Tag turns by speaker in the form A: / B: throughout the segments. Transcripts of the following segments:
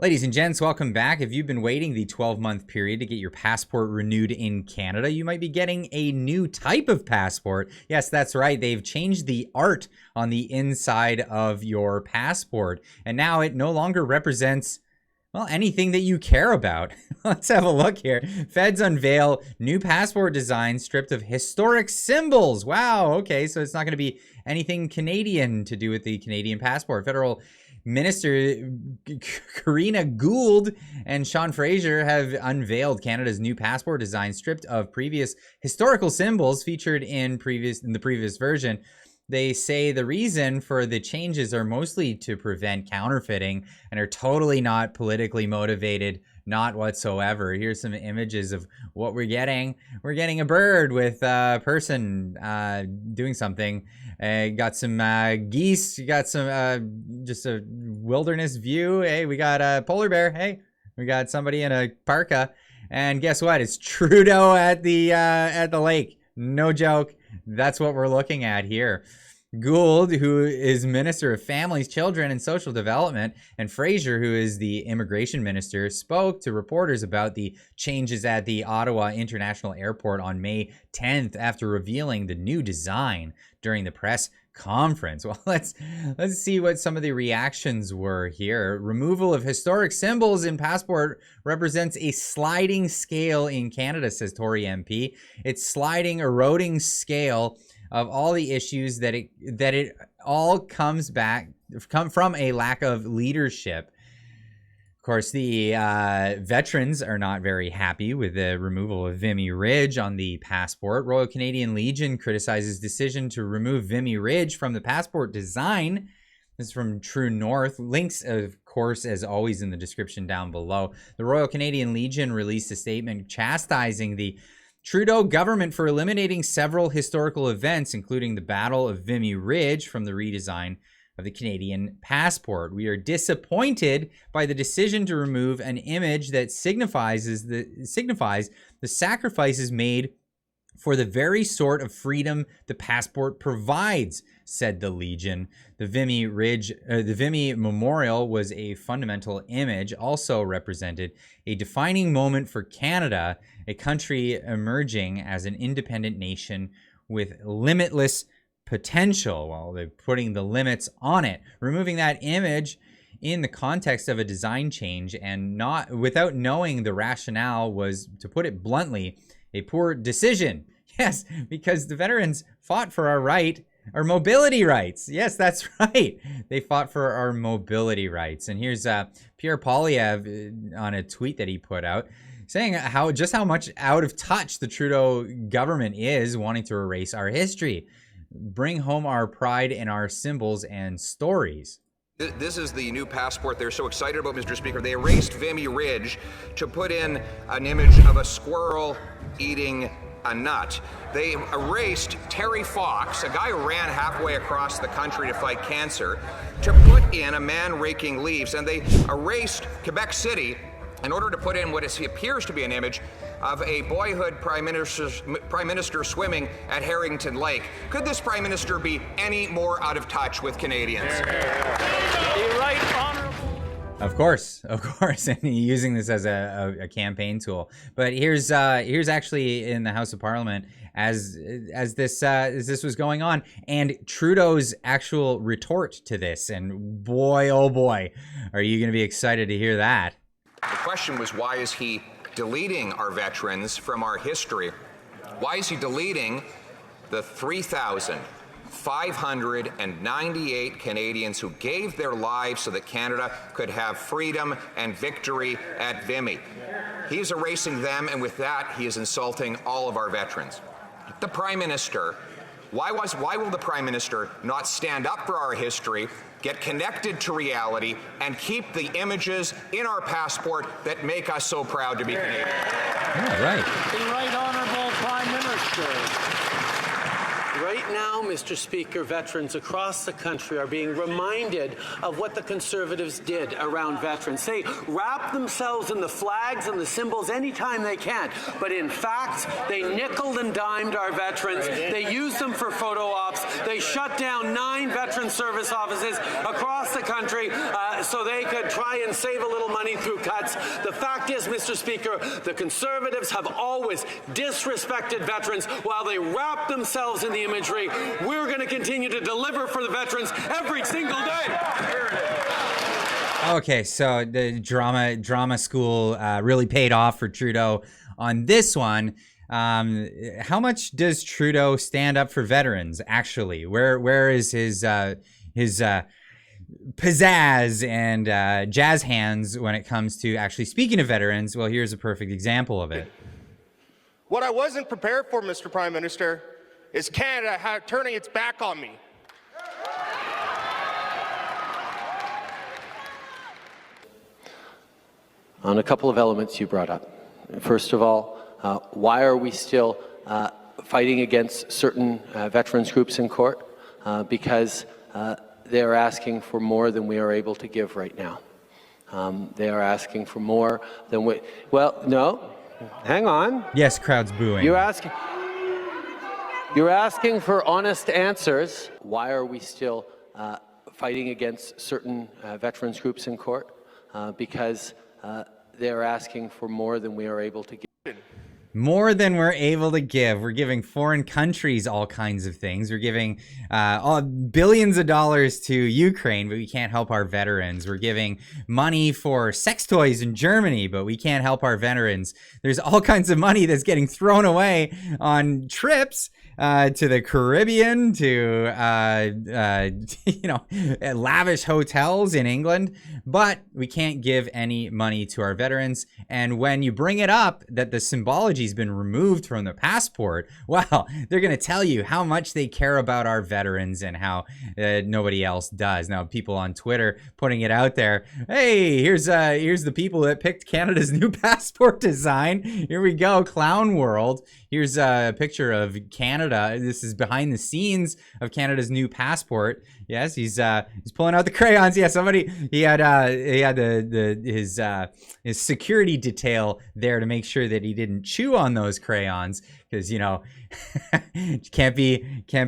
A: Ladies and gents, welcome back. If you've been waiting the 12-month period to get your passport renewed in Canada, you might be getting a new type of passport. Yes, that's right. They've changed the art on the inside of your passport, and now it no longer represents, well, anything that you care about. Let's have a look here. Feds unveil new passport design stripped of historic symbols. Wow, okay, so it's not going to be anything Canadian to do with the Canadian passport. Federal Minister Karina Gould and Sean Fraser have unveiled Canada's new passport design stripped of previous historical symbols featured in the previous version. They say the reason for the changes are mostly to prevent counterfeiting and are totally not politically motivated, not whatsoever. Here's some images of what we're getting. We're getting a bird with a person doing something. Got some geese. You got some just a wilderness view. Hey, we got a polar bear. Hey, we got somebody in a parka. And guess what? It's Trudeau at the lake. No joke. That's what we're looking at here. Gould, who is Minister of Families, Children, and Social Development, and Fraser, who is the Immigration Minister, spoke to reporters about the changes at the Ottawa International Airport on May 10th after revealing the new design during the press conference. Well, let's see what some of the reactions were here. Removal of historic symbols in passport represents a sliding scale in Canada, says Tory MP. It's sliding, eroding scale of all the issues that it all come from a lack of leadership. Of course, the veterans are not very happy with the removal of Vimy Ridge on the passport. Royal Canadian Legion criticizes decision to remove Vimy Ridge from the passport design. This is from True North. Links, of course, as always, in the description down below. The Royal Canadian Legion released a statement chastising the Trudeau government for eliminating several historical events, including the Battle of Vimy Ridge, from the redesign of the Canadian passport. We are disappointed by the decision to remove an image that signifies the sacrifices made for the very sort of freedom the passport provides, said the Legion. The Vimy Memorial was a fundamental image, also represented a defining moment for Canada, a country emerging as an independent nation with limitless potential. Well, they're putting the limits on it. Removing that image in the context of a design change and not without knowing the rationale was, to put it bluntly, a poor decision. Yes, because the veterans fought for our mobility rights. Yes, that's right. They fought for our mobility rights. And here's Pierre Poilievre on a tweet that he put out saying how much out of touch the Trudeau government is, wanting to erase our history, bring home our pride and our symbols and stories.
B: This is the new passport they're so excited about, Mr. Speaker. They erased Vimy Ridge to put in an image of a squirrel eating a nut. They erased Terry Fox, a guy who ran halfway across the country to fight cancer, to put in a man raking leaves. And they erased Quebec City in order to put in what appears to be an image of a boyhood prime minister swimming at Harrington Lake. Could this prime minister be any more out of touch with Canadians?
C: The right honourable.
A: Of course, and using this as a campaign tool. But here's actually in the House of Parliament as this was going on, and Trudeau's actual retort to this. And boy, oh boy, are you going to be excited to hear that?
B: The question was, why is he deleting our veterans from our history? Why is he deleting the 3,598 Canadians who gave their lives so that Canada could have freedom and victory at Vimy? He's erasing them, and with that, he is insulting all of our veterans. The Prime Minister, why will the Prime Minister not stand up for our history, get connected to reality, and keep the images in our passport that make us so proud to be Canadian?
A: Yeah, right.
C: The right honourable Prime Minister.
D: Right now, Mr. Speaker, veterans across the country are being reminded of what the Conservatives did around veterans. They wrap themselves in the flags and the symbols anytime they can, but in fact, they nickeled and dimed our veterans. They used them for photo ops. They shut down 9 veteran service offices across the country so they could try and save a little money through cuts. The fact is, Mr. Speaker, the Conservatives have always disrespected veterans while they wrap themselves in the imagery. We're going to continue to deliver for the veterans every single day.
A: Okay, so the drama school really paid off for Trudeau on this one. How much does Trudeau stand up for veterans? Actually, where is his pizzazz and jazz hands when it comes to actually speaking to veterans? Well, here's a perfect example of it.
E: What I wasn't prepared for, Mr. Prime Minister, is Canada turning its back on me.
D: On a couple of elements you brought up. First of all, why are we still fighting against certain veterans groups in court? Because they are asking for more than we are able to give right now. They are asking for more than we... Well, no. Hang on.
A: Yes, crowd's booing.
D: You're asking for honest answers. Why are we still fighting against certain veterans groups in court? Because they are asking for more than we are able to give.
A: More than we're able to give. We're giving foreign countries all kinds of things. We're giving billions of dollars to Ukraine, but we can't help our veterans. We're giving money for sex toys in Germany, but we can't help our veterans. There's all kinds of money that's getting thrown away on trips to the Caribbean, to lavish hotels in England, but we can't give any money to our veterans. And when you bring it up that the symbology has been removed from the passport, well, they're going to tell you how much they care about our veterans and how nobody else does. Now, people on Twitter putting it out there, hey, here's the people that picked Canada's new passport design. Here we go, clown world. Here's a picture of Canada. This is behind the scenes of Canada's new passport. Yes, he's pulling out the crayons. Yeah, he had his security detail there to make sure that he didn't chew on those crayons, because can't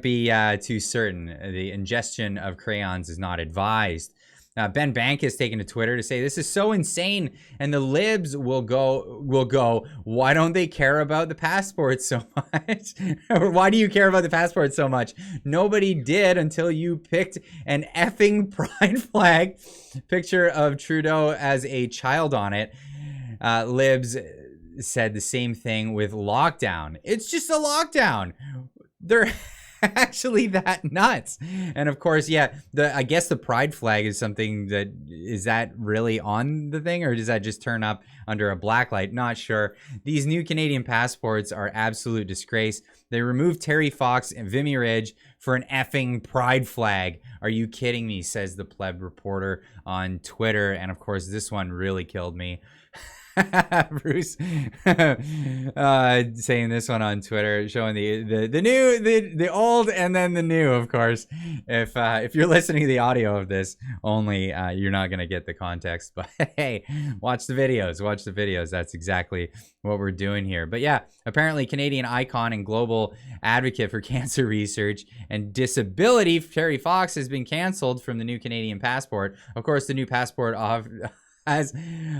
A: be too certain. The ingestion of crayons is not advised. Ben Bank has taken to Twitter to say this is so insane, and the libs will go, why don't they care about the passport so much? Or why do you care about the passport so much? Nobody did until you picked an effing pride flag, picture of Trudeau as a child on it. Libs said the same thing with lockdown. It's just a lockdown. They're actually that nuts. And of course, yeah, I guess the pride flag is something is that really on the thing, or does that just turn up under a black light? Not sure. These new Canadian passports are absolute disgrace. They removed Terry Fox and Vimy Ridge for an effing pride flag. Are you kidding me? Says the pleb reporter on Twitter. And of course, this one really killed me. Bruce saying this one on Twitter, showing the new, the old, and then the new. Of course, if you're listening to the audio of this only, you're not gonna get the context. But hey, watch the videos. That's exactly what we're doing here. But yeah, apparently Canadian icon and global advocate for cancer research and disability, Terry Fox, has been canceled from the new Canadian passport. Of course, the new passport has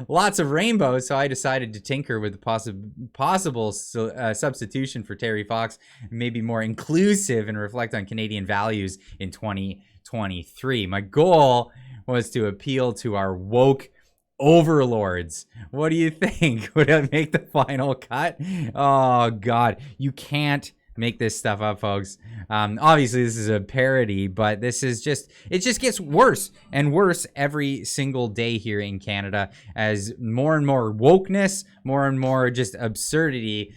A: lots of rainbows, so I decided to tinker with the possible substitution for Terry Fox, maybe more inclusive and reflect on Canadian values in 2023. My goal was to appeal to our woke overlords. What do you think? Would it make the final cut? Oh God, you can't make this stuff up, folks. Obviously this is a parody, but it just gets worse and worse every single day here in Canada as more and more wokeness, more and more just absurdity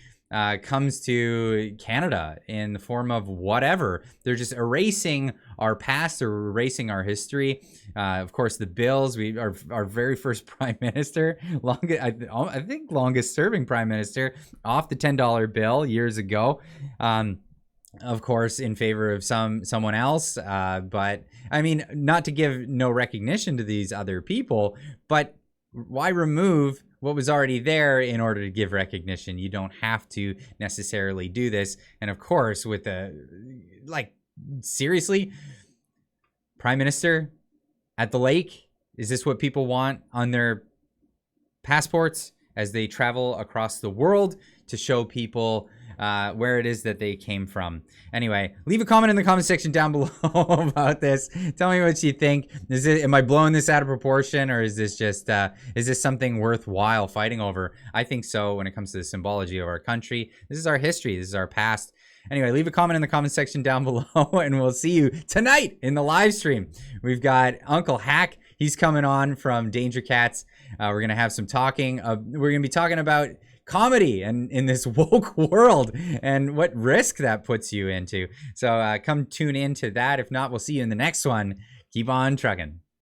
A: comes to Canada in the form of whatever. They're just erasing our past or erasing our history. Of course, the Bills, our very first prime minister, I think longest serving prime minister, off the $10 bill years ago. of course, in favor of someone else. But I mean, not to give no recognition to these other people, but why remove what was already there in order to give recognition? You don't have to necessarily do this. And of course, with seriously, Prime Minister at the lake, is this what people want on their passports as they travel across the world to show people where it is that they came from? Anyway, leave a comment in the comment section down below about this. Tell me what you think. Am I blowing this out of proportion, or is this just is this something worthwhile fighting over? I think so. When it comes to the symbology of our country, this is our history. This is our past. Anyway, leave a comment in the comment section down below, and we'll see you tonight in the live stream. We've got Uncle Hack. He's coming on from Danger Cats. We're gonna have some talking. We're gonna be talking about comedy and in this woke world and what risk that puts you into. So come tune into that. If not, we'll see you in the next one. Keep on trucking.